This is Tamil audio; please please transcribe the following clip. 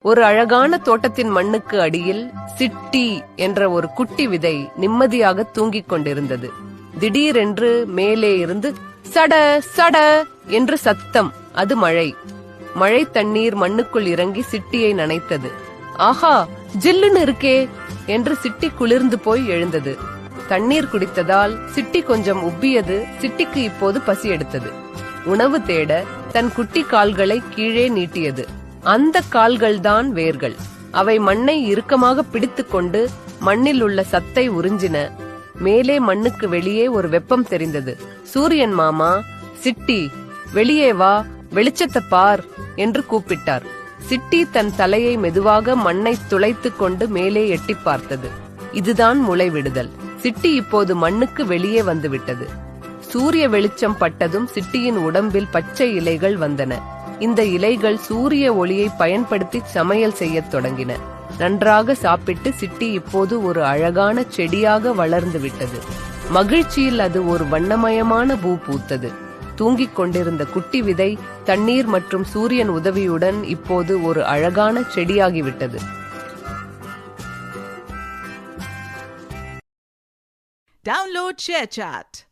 ஒரு அழகான தோட்டத்தின் மண்ணுக்கு அடியில் சிட்டி என்ற ஒரு குட்டி விதை நிம்மதியாக தூங்கிக் கொண்டிருந்தது. திடீரென்று மேலே இருந்து சட சட என்று சத்தம். அது மழை. மழை தண்ணீர் மண்ணுக்குள் இறங்கி சிட்டியை நனைத்தது. ஆஹா, ஜில்லுன்னு இருக்கே என்று சிட்டி குளிர்ந்து போய் எழுந்தது. தண்ணீர் குடித்ததால் சிட்டி கொஞ்சம் உப்பியது. சிட்டிக்கு இப்போது பசி எடுத்தது. உணவு தேட தன் குட்டி கால்களை கீழே நீட்டியது. அந்த கால்கள்தான் வேர்கள். அவை மண்ணை இறுக்கமாக பிடித்துக்கொண்டு மண்ணில் உள்ள சத்தை உறிஞ்சின. மேலே மண்ணுக்கு வெளியே ஒரு வெப்பம் தெரிந்தது. சூரியன் மாமா, சிட்டி வெளியே வா, வெளிச்சத்தை பார் என்று கூப்பிட்டார். சிட்டி தன் தலையை மெதுவாக மண்ணை துளைத்து கொண்டு மேலே எட்டி பார்த்தது. இதுதான் முளைவிடுதல். சிட்டி இப்போது மண்ணுக்கு வெளியே வந்துவிட்டது. சூரிய வெளிச்சம் பட்டதும் சிட்டியின் உடம்பில் பச்சை இலைகள் வந்தன. இந்த இலைகள் சூரிய ஒளியை பயன்படுத்தி சமையல் செய்யத் தொடங்கின. நன்றாக சாப்பிட்டு சிட்டி இப்போது ஒரு அழகான செடியாக வளர்ந்து விட்டது. மகிழ்ச்சியில் அது ஒரு வண்ணமயமான பூ பூத்தது. தூங்கிக் கொண்டிருந்த குட்டி விதை தண்ணீர் மற்றும் சூரியன் உதவியுடன் இப்போது ஒரு அழகான செடியாகிவிட்டது. Download ShareChat.